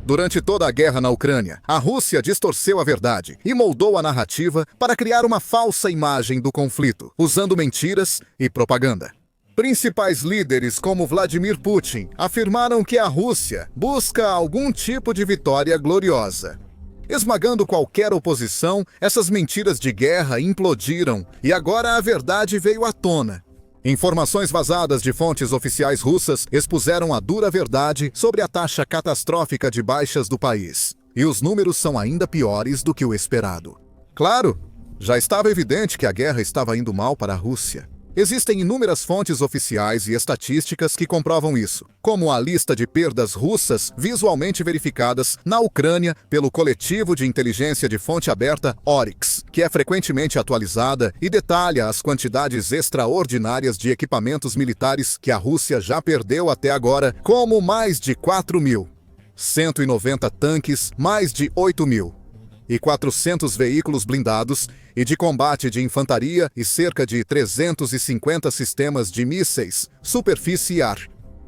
Durante toda a guerra na Ucrânia, a Rússia distorceu a verdade e moldou a narrativa para criar uma falsa imagem do conflito, usando mentiras e propaganda. Principais líderes como Vladimir Putin afirmaram que a Rússia busca algum tipo de vitória gloriosa. Esmagando qualquer oposição, essas mentiras de guerra implodiram e agora a verdade veio à tona. Informações vazadas de fontes oficiais russas expuseram a dura verdade sobre a taxa catastrófica de baixas do país. E os números são ainda piores do que o esperado. Claro, já estava evidente que a guerra estava indo mal para a Rússia. Existem inúmeras fontes oficiais e estatísticas que comprovam isso, como a lista de perdas russas visualmente verificadas na Ucrânia pelo coletivo de inteligência de fonte aberta Oryx, que é frequentemente atualizada e detalha as quantidades extraordinárias de equipamentos militares que a Rússia já perdeu até agora, como mais de 4.190 tanques, mais de 8.400 veículos blindados e de combate de infantaria e cerca de 350 sistemas de mísseis, superfície e ar.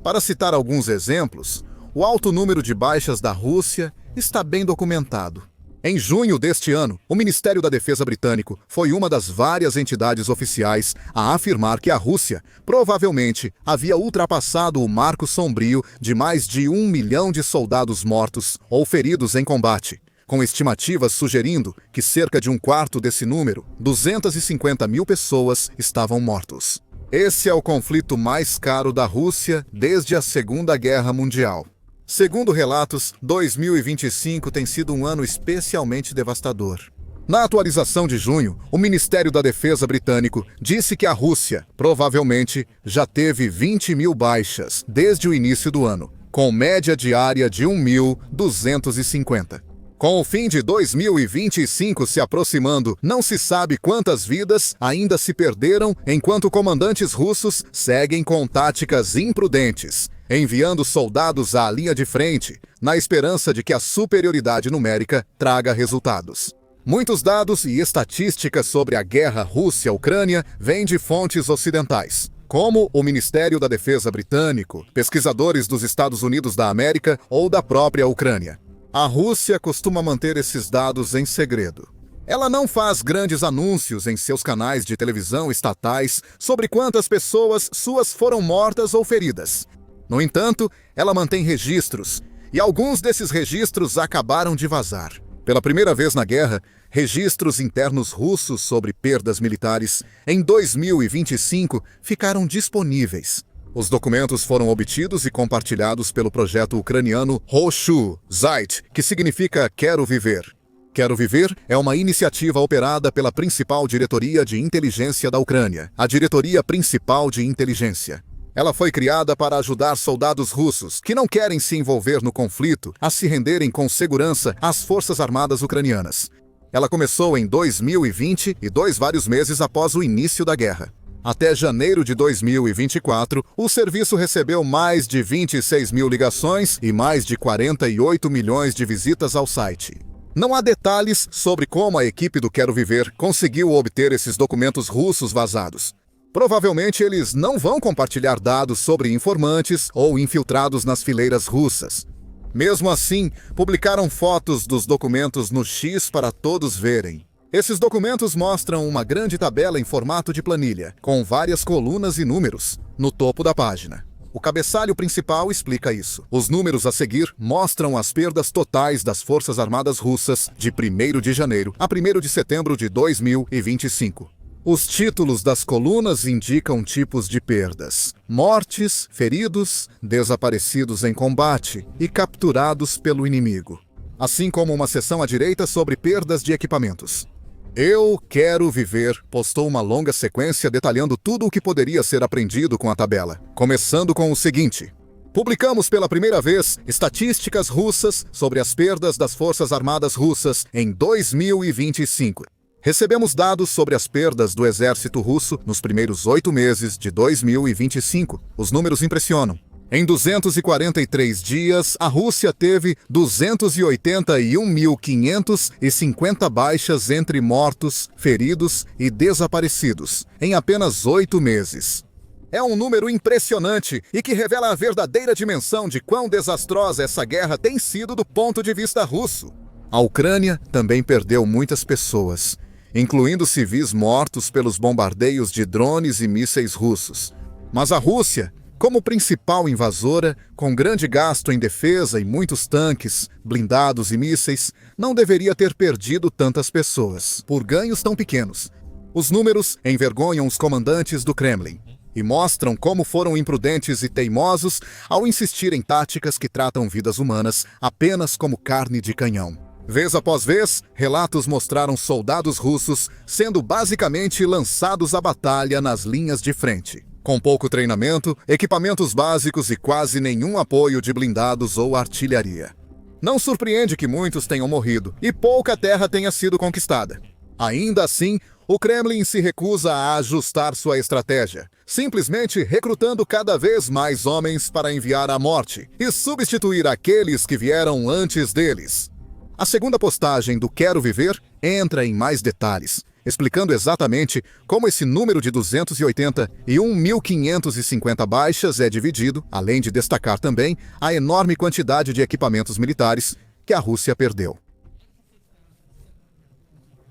Para citar alguns exemplos, o alto número de baixas da Rússia está bem documentado. Em junho deste ano, o Ministério da Defesa britânico foi uma das várias entidades oficiais a afirmar que a Rússia provavelmente havia ultrapassado o marco sombrio de mais de 1 milhão de soldados mortos ou feridos em combate, com estimativas sugerindo que cerca de um quarto desse número, 250 mil pessoas, estavam mortos. Esse é o conflito mais caro da Rússia desde a Segunda Guerra Mundial. Segundo relatos, 2025 tem sido um ano especialmente devastador. Na atualização de junho, o Ministério da Defesa britânico disse que a Rússia provavelmente já teve 20 mil baixas desde o início do ano, com média diária de 1.250. Com o fim de 2025 se aproximando, não se sabe quantas vidas ainda se perderam enquanto comandantes russos seguem com táticas imprudentes, enviando soldados à linha de frente, na esperança de que a superioridade numérica traga resultados. Muitos dados e estatísticas sobre a guerra Rússia-Ucrânia vêm de fontes ocidentais, como o Ministério da Defesa britânico, pesquisadores dos Estados Unidos da América ou da própria Ucrânia. A Rússia costuma manter esses dados em segredo. Ela não faz grandes anúncios em seus canais de televisão estatais sobre quantas pessoas suas foram mortas ou feridas. No entanto, ela mantém registros, e alguns desses registros acabaram de vazar. Pela primeira vez na guerra, registros internos russos sobre perdas militares em 2025 ficaram disponíveis. Os documentos foram obtidos e compartilhados pelo projeto ucraniano Roshu Zait, que significa Quero Viver. Quero Viver é uma iniciativa operada pela principal diretoria de inteligência da Ucrânia, a Diretoria Principal de Inteligência. Ela foi criada para ajudar soldados russos que não querem se envolver no conflito a se renderem com segurança às Forças Armadas ucranianas. Ela começou em 2020 e vários meses após o início da guerra. Até janeiro de 2024, o serviço recebeu mais de 26 mil ligações e mais de 48 milhões de visitas ao site. Não há detalhes sobre como a equipe do Quero Viver conseguiu obter esses documentos russos vazados. Provavelmente eles não vão compartilhar dados sobre informantes ou infiltrados nas fileiras russas. Mesmo assim, publicaram fotos dos documentos no X para todos verem. Esses documentos mostram uma grande tabela em formato de planilha, com várias colunas e números, no topo da página. O cabeçalho principal explica isso. Os números a seguir mostram as perdas totais das Forças Armadas Russas de 1º de janeiro a 1º de setembro de 2025. Os títulos das colunas indicam tipos de perdas: mortes, feridos, desaparecidos em combate e capturados pelo inimigo. Assim como uma seção à direita sobre perdas de equipamentos. Eu Quero Viver postou uma longa sequência detalhando tudo o que poderia ser aprendido com a tabela, começando com o seguinte: publicamos pela primeira vez estatísticas russas sobre as perdas das Forças Armadas Russas em 2025. Recebemos dados sobre as perdas do exército russo nos primeiros 8 meses de 2025. Os números impressionam. Em 243 dias, a Rússia teve 281.550 baixas entre mortos, feridos e desaparecidos, em apenas 8 meses. É um número impressionante e que revela a verdadeira dimensão de quão desastrosa essa guerra tem sido do ponto de vista russo. A Ucrânia também perdeu muitas pessoas, incluindo civis mortos pelos bombardeios de drones e mísseis russos. Mas a Rússia, como principal invasora, com grande gasto em defesa e muitos tanques, blindados e mísseis, não deveria ter perdido tantas pessoas, por ganhos tão pequenos. Os números envergonham os comandantes do Kremlin e mostram como foram imprudentes e teimosos ao insistir em táticas que tratam vidas humanas apenas como carne de canhão. Vez após vez, relatos mostraram soldados russos sendo basicamente lançados à batalha nas linhas de frente, com pouco treinamento, equipamentos básicos e quase nenhum apoio de blindados ou artilharia. Não surpreende que muitos tenham morrido e pouca terra tenha sido conquistada. Ainda assim, o Kremlin se recusa a ajustar sua estratégia, simplesmente recrutando cada vez mais homens para enviar à morte e substituir aqueles que vieram antes deles. A segunda postagem do Quero Viver entra em mais detalhes, explicando exatamente como esse número de 280 e 1.550 baixas é dividido, além de destacar também a enorme quantidade de equipamentos militares que a Rússia perdeu.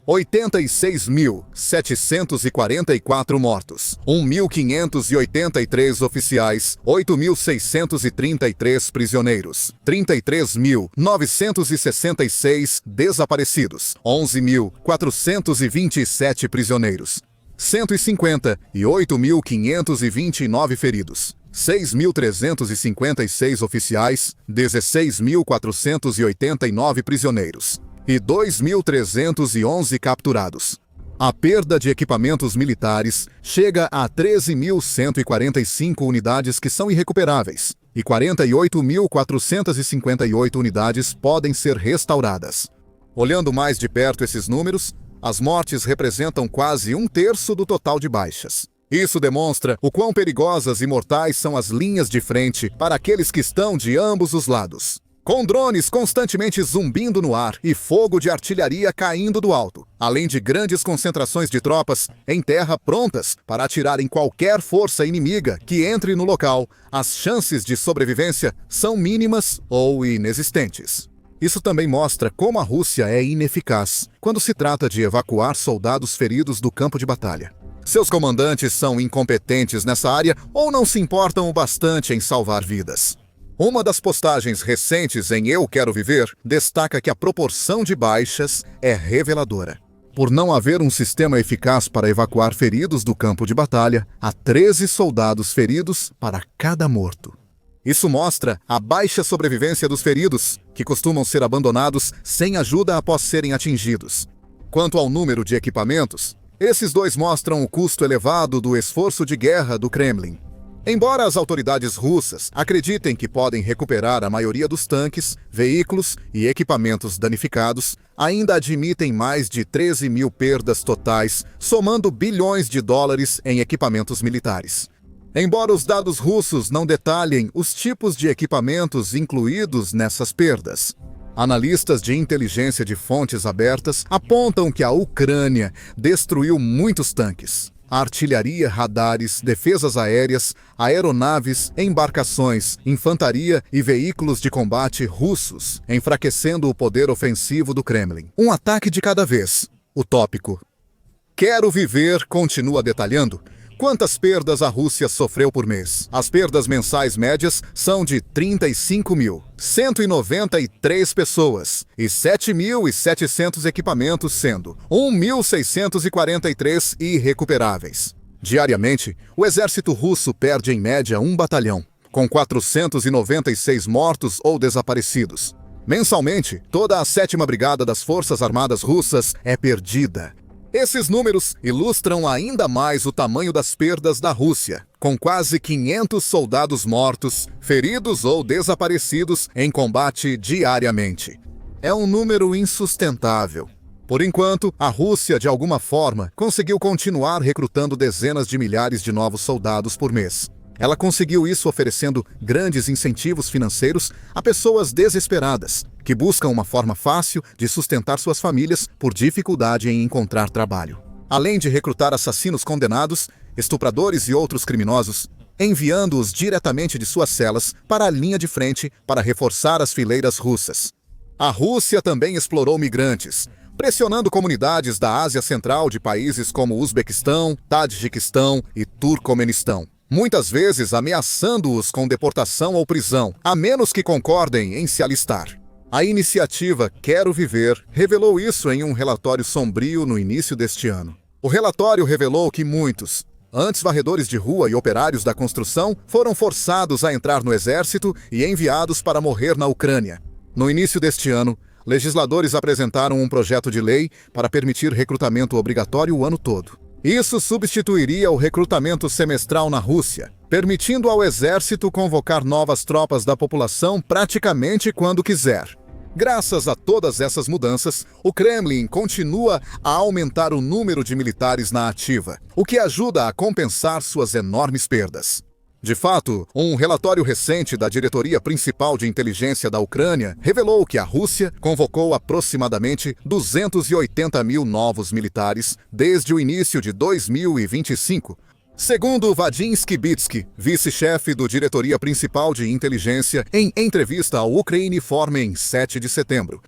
86.744 mortos, 1.583 oficiais, 8.633 prisioneiros, 33.966 desaparecidos, 11.427 prisioneiros, 158.529 feridos, 6.356 oficiais, 16.489 prisioneiros e 2.311 capturados. A perda de equipamentos militares chega a 13.145 unidades que são irrecuperáveis e 48.458 unidades podem ser restauradas. Olhando mais de perto esses números, as mortes representam quase 1/3 do total de baixas. Isso demonstra o quão perigosas e mortais são as linhas de frente para aqueles que estão de ambos os lados. Com drones constantemente zumbindo no ar e fogo de artilharia caindo do alto, além de grandes concentrações de tropas em terra prontas para atirar em qualquer força inimiga que entre no local, as chances de sobrevivência são mínimas ou inexistentes. Isso também mostra como a Rússia é ineficaz quando se trata de evacuar soldados feridos do campo de batalha. Seus comandantes são incompetentes nessa área ou não se importam o bastante em salvar vidas. Uma das postagens recentes em Eu Quero Viver destaca que a proporção de baixas é reveladora. Por não haver um sistema eficaz para evacuar feridos do campo de batalha, há 13 soldados feridos para cada morto. Isso mostra a baixa sobrevivência dos feridos, que costumam ser abandonados sem ajuda após serem atingidos. Quanto ao número de equipamentos, esses dois mostram o custo elevado do esforço de guerra do Kremlin. Embora as autoridades russas acreditem que podem recuperar a maioria dos tanques, veículos e equipamentos danificados, ainda admitem mais de 13 mil perdas totais, somando bilhões de dólares em equipamentos militares. Embora os dados russos não detalhem os tipos de equipamentos incluídos nessas perdas, analistas de inteligência de fontes abertas apontam que a Ucrânia destruiu muitos tanques, artilharia, radares, defesas aéreas, aeronaves, embarcações, infantaria e veículos de combate russos, enfraquecendo o poder ofensivo do Kremlin. Um ataque de cada vez. O tópico Quero Viver continua detalhando quantas perdas a Rússia sofreu por mês. As perdas mensais médias são de 35.193 pessoas e 7.700 equipamentos, sendo 1.643 irrecuperáveis. Diariamente, o exército russo perde em média um batalhão, com 496 mortos ou desaparecidos. Mensalmente, toda a 7ª Brigada das Forças Armadas Russas é perdida. Esses números ilustram ainda mais o tamanho das perdas da Rússia, com quase 500 soldados mortos, feridos ou desaparecidos em combate diariamente. É um número insustentável. Por enquanto, a Rússia, de alguma forma, conseguiu continuar recrutando dezenas de milhares de novos soldados por mês. Ela conseguiu isso oferecendo grandes incentivos financeiros a pessoas desesperadas, que buscam uma forma fácil de sustentar suas famílias por dificuldade em encontrar trabalho. Além de recrutar assassinos condenados, estupradores e outros criminosos, enviando-os diretamente de suas celas para a linha de frente para reforçar as fileiras russas. A Rússia também explorou migrantes, pressionando comunidades da Ásia Central de países como Uzbequistão, Tadjiquistão e Turcomenistão, muitas vezes ameaçando-os com deportação ou prisão, a menos que concordem em se alistar. A iniciativa Quero Viver revelou isso em um relatório sombrio no início deste ano. O relatório revelou que muitos, antes varredores de rua e operários da construção, foram forçados a entrar no exército e enviados para morrer na Ucrânia. No início deste ano, legisladores apresentaram um projeto de lei para permitir recrutamento obrigatório o ano todo. Isso substituiria o recrutamento semestral na Rússia, permitindo ao exército convocar novas tropas da população praticamente quando quiser. Graças a todas essas mudanças, o Kremlin continua a aumentar o número de militares na ativa, o que ajuda a compensar suas enormes perdas. De fato, um relatório recente da Diretoria Principal de Inteligência da Ucrânia revelou que a Rússia convocou aproximadamente 280 mil novos militares desde o início de 2025, segundo Vadim Skibitsky, vice-chefe do Diretoria Principal de Inteligência, em entrevista ao Ukreinform em 7 de setembro.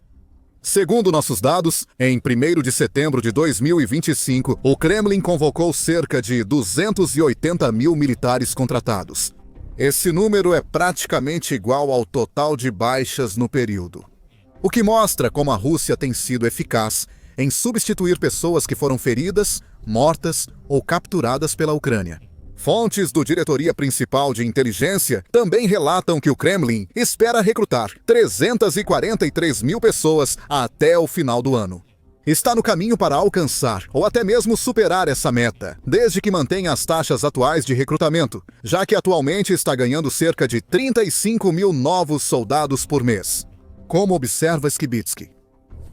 Segundo nossos dados, em 1º de setembro de 2025, o Kremlin convocou cerca de 280 mil militares contratados. Esse número é praticamente igual ao total de baixas no período, o que mostra como a Rússia tem sido eficaz em substituir pessoas que foram feridas, mortas ou capturadas pela Ucrânia. Fontes do Diretoria Principal de Inteligência também relatam que o Kremlin espera recrutar 343 mil pessoas até o final do ano. Está no caminho para alcançar ou até mesmo superar essa meta, desde que mantenha as taxas atuais de recrutamento, já que atualmente está ganhando cerca de 35 mil novos soldados por mês. Como observa Skibitsky,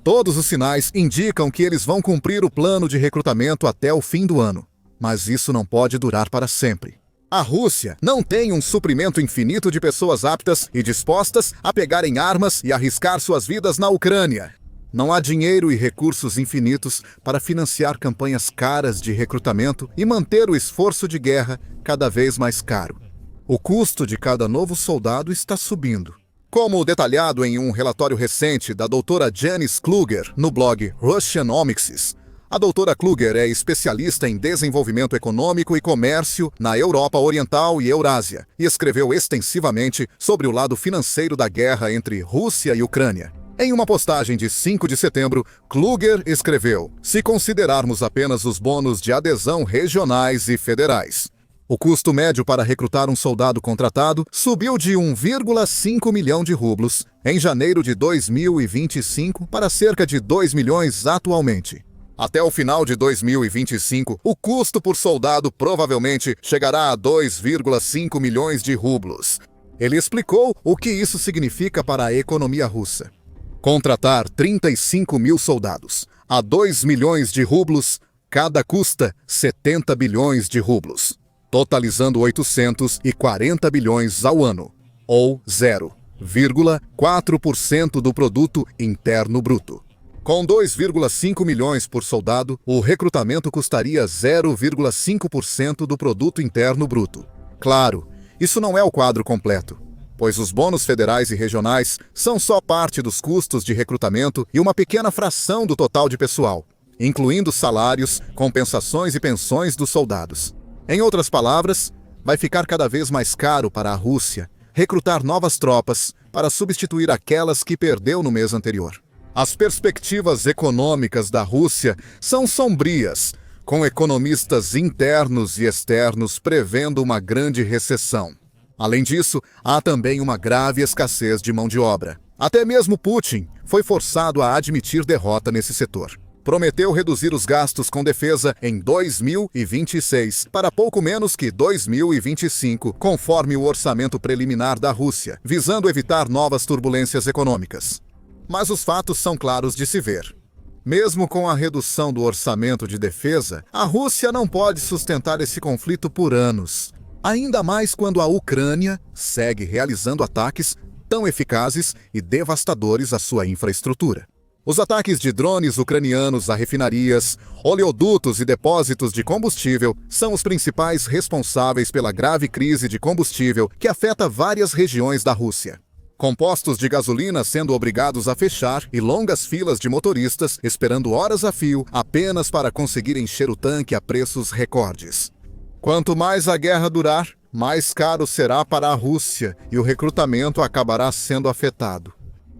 todos os sinais indicam que eles vão cumprir o plano de recrutamento até o fim do ano. Mas isso não pode durar para sempre. A Rússia não tem um suprimento infinito de pessoas aptas e dispostas a pegarem armas e arriscar suas vidas na Ucrânia. Não há dinheiro e recursos infinitos para financiar campanhas caras de recrutamento e manter o esforço de guerra cada vez mais caro. O custo de cada novo soldado está subindo. Como detalhado em um relatório recente da doutora Janice Kluger no blog Russianomics, a doutora Kluger é especialista em desenvolvimento econômico e comércio na Europa Oriental e Eurásia e escreveu extensivamente sobre o lado financeiro da guerra entre Rússia e Ucrânia. Em uma postagem de 5 de setembro, Kluger escreveu: "Se considerarmos apenas os bônus de adesão regionais e federais, o custo médio para recrutar um soldado contratado subiu de 1,5 milhão de rublos em janeiro de 2025 para cerca de 2 milhões atualmente. Até o final de 2025, o custo por soldado provavelmente chegará a 2,5 milhões de rublos." Ele explicou o que isso significa para a economia russa. Contratar 35 mil soldados a 2 milhões de rublos, cada custa 70 bilhões de rublos, totalizando 840 bilhões ao ano, ou 0,4% do produto interno bruto. Com 2,5 milhões por soldado, o recrutamento custaria 0,5% do produto interno bruto. Claro, isso não é o quadro completo, pois os bônus federais e regionais são só parte dos custos de recrutamento e uma pequena fração do total de pessoal, incluindo salários, compensações e pensões dos soldados. Em outras palavras, vai ficar cada vez mais caro para a Rússia recrutar novas tropas para substituir aquelas que perdeu no mês anterior. As perspectivas econômicas da Rússia são sombrias, com economistas internos e externos prevendo uma grande recessão. Além disso, há também uma grave escassez de mão de obra. Até mesmo Putin foi forçado a admitir derrota nesse setor. Prometeu reduzir os gastos com defesa em 2026 para pouco menos que 2025, conforme o orçamento preliminar da Rússia, visando evitar novas turbulências econômicas. Mas os fatos são claros de se ver. Mesmo com a redução do orçamento de defesa, a Rússia não pode sustentar esse conflito por anos. Ainda mais quando a Ucrânia segue realizando ataques tão eficazes e devastadores à sua infraestrutura. Os ataques de drones ucranianos a refinarias, oleodutos e depósitos de combustível são os principais responsáveis pela grave crise de combustível que afeta várias regiões da Rússia. Com postos de gasolina sendo obrigados a fechar e longas filas de motoristas esperando horas a fio apenas para conseguir encher o tanque a preços recordes. Quanto mais a guerra durar, mais caro será para a Rússia e o recrutamento acabará sendo afetado.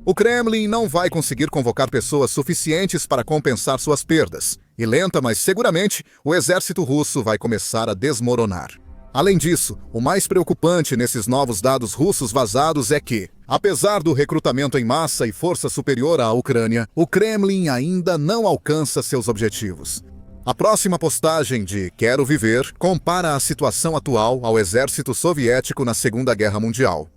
O Kremlin não vai conseguir convocar pessoas suficientes para compensar suas perdas, e lenta, mas seguramente, o exército russo vai começar a desmoronar. Além disso, o mais preocupante nesses novos dados russos vazados é que, apesar do recrutamento em massa e força superior à Ucrânia, o Kremlin ainda não alcança seus objetivos. A próxima postagem de Quero Viver compara a situação atual ao exército soviético na Segunda Guerra Mundial.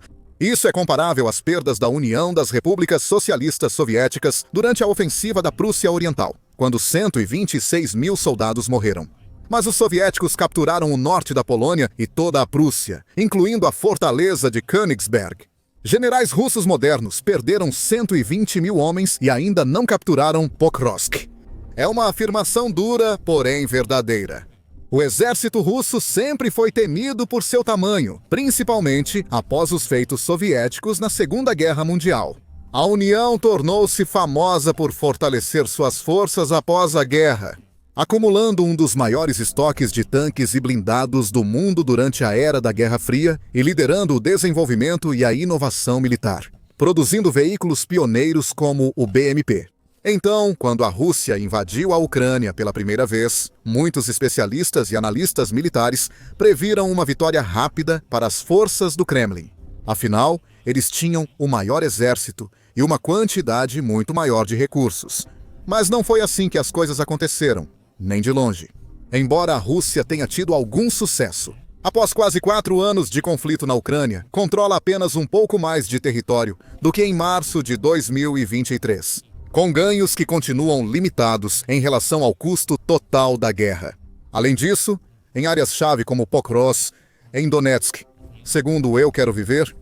Isso é comparável às perdas da União das Repúblicas Socialistas Soviéticas durante a ofensiva da Prússia Oriental, quando 126 mil soldados morreram. Mas os soviéticos capturaram o norte da Polônia e toda a Prússia, incluindo a fortaleza de Königsberg. Generais russos modernos perderam 120 mil homens e ainda não capturaram Pokrovsk. É uma afirmação dura, porém verdadeira. O exército russo sempre foi temido por seu tamanho, principalmente após os feitos soviéticos na Segunda Guerra Mundial. A União tornou-se famosa por fortalecer suas forças após a guerra, acumulando um dos maiores estoques de tanques e blindados do mundo durante a era da Guerra Fria e liderando o desenvolvimento e a inovação militar, produzindo veículos pioneiros como o BMP. Então, quando a Rússia invadiu a Ucrânia pela primeira vez, muitos especialistas e analistas militares previram uma vitória rápida para as forças do Kremlin. Afinal, eles tinham o maior exército e uma quantidade muito maior de recursos. Mas não foi assim que as coisas aconteceram, nem de longe. Embora a Rússia tenha tido algum sucesso, após quase 4 anos de conflito na Ucrânia, controla apenas um pouco mais de território do que em março de 2023. Com ganhos que continuam limitados em relação ao custo total da guerra. Além disso, em áreas-chave como Pokrovsk, em Donetsk, segundo o Eu Quero Viver,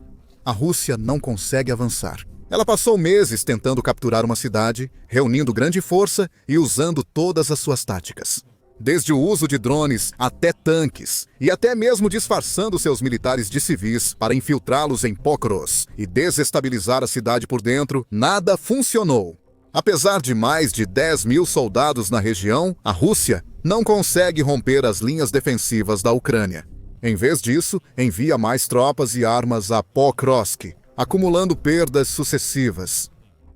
a Rússia não consegue avançar. Ela passou meses tentando capturar uma cidade, reunindo grande força e usando todas as suas táticas. Desde o uso de drones até tanques, e até mesmo disfarçando seus militares de civis para infiltrá-los em Pokrovsk e desestabilizar a cidade por dentro, nada funcionou. Apesar de mais de 10 mil soldados na região, a Rússia não consegue romper as linhas defensivas da Ucrânia. Em vez disso, envia mais tropas e armas a Pokrovsk, acumulando perdas sucessivas.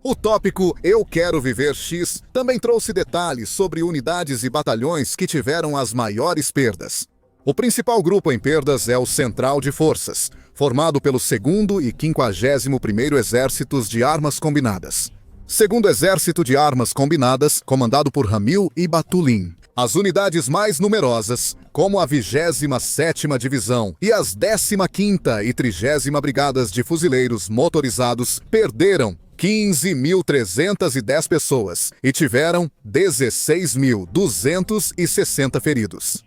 O tópico Eu Quero Viver X também trouxe detalhes sobre unidades e batalhões que tiveram as maiores perdas. O principal grupo em perdas é o Central de Forças, formado pelo 2º e 51º Exércitos de Armas Combinadas. Segundo Exército de Armas Combinadas, comandado por Ramil e Batulin. As unidades mais numerosas, como a 27ª Divisão e as 15ª e 30ª Brigadas de Fuzileiros Motorizados, perderam 15.310 pessoas e tiveram 16.260 feridos.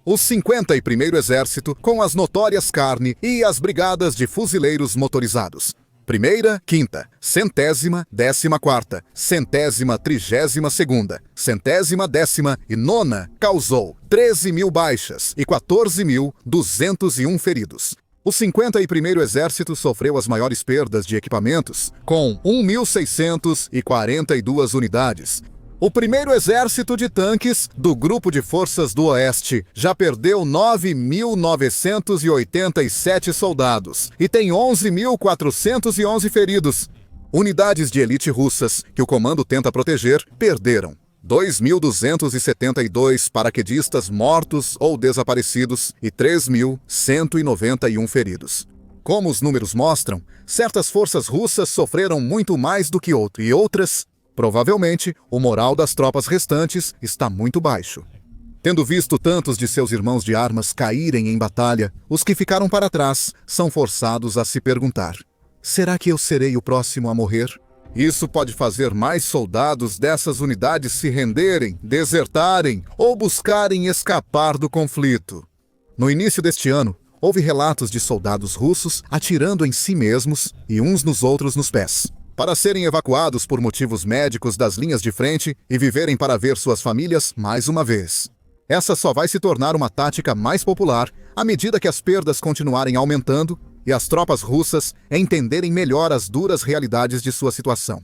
O 51º Exército, com as notórias Carne e as Brigadas de Fuzileiros Motorizados. 1ª, 5ª, 100ª, 14ª, 132ª, 110ª e 9ª causou 13 mil baixas e 14.201 feridos. O 51º Exército sofreu as maiores perdas de equipamentos, com 1.642 unidades. O 1º Exército de Tanques, do Grupo de Forças do Oeste, já perdeu 9.987 soldados e tem 11.411 feridos. Unidades de elite russas, que o comando tenta proteger, perderam 2.272 paraquedistas mortos ou desaparecidos e 3.191 feridos. Como os números mostram, certas forças russas sofreram muito mais do que outras, e outras, provavelmente, o moral das tropas restantes está muito baixo. Tendo visto tantos de seus irmãos de armas caírem em batalha, os que ficaram para trás são forçados a se perguntar: será que eu serei o próximo a morrer? Isso pode fazer mais soldados dessas unidades se renderem, desertarem ou buscarem escapar do conflito. No início deste ano, houve relatos de soldados russos atirando em si mesmos e uns nos outros nos pés. para serem evacuados por motivos médicos das linhas de frente e viverem para ver suas famílias mais uma vez. Essa só vai se tornar uma tática mais popular à medida que as perdas continuarem aumentando e as tropas russas entenderem melhor as duras realidades de sua situação.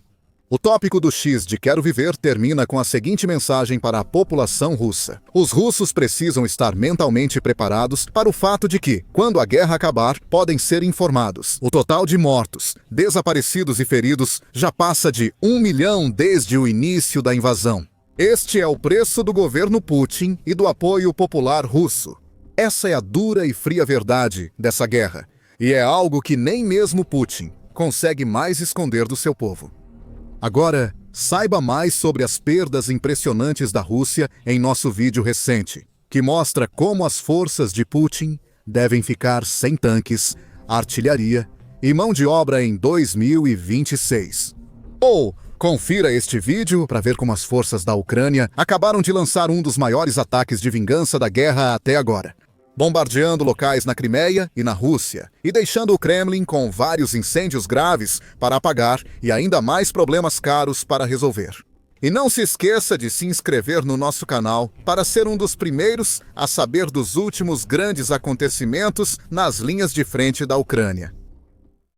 O tópico do X de Quero Viver termina com a seguinte mensagem para a população russa. Os russos precisam estar mentalmente preparados para o fato de que, quando a guerra acabar, podem ser informados. O total de mortos, desaparecidos e feridos já passa de 1 milhão desde o início da invasão. Este é o preço do governo Putin e do apoio popular russo. Essa é a dura e fria verdade dessa guerra, e é algo que nem mesmo Putin consegue mais esconder do seu povo. Agora, saiba mais sobre as perdas impressionantes da Rússia em nosso vídeo recente, que mostra como as forças de Putin devem ficar sem tanques, artilharia e mão de obra em 2026. Ou confira este vídeo para ver como as forças da Ucrânia acabaram de lançar um dos maiores ataques de vingança da guerra até agora, bombardeando locais na Crimeia e na Rússia, e deixando o Kremlin com vários incêndios graves para apagar e ainda mais problemas caros para resolver. E não se esqueça de se inscrever no nosso canal para ser um dos primeiros a saber dos últimos grandes acontecimentos nas linhas de frente da Ucrânia.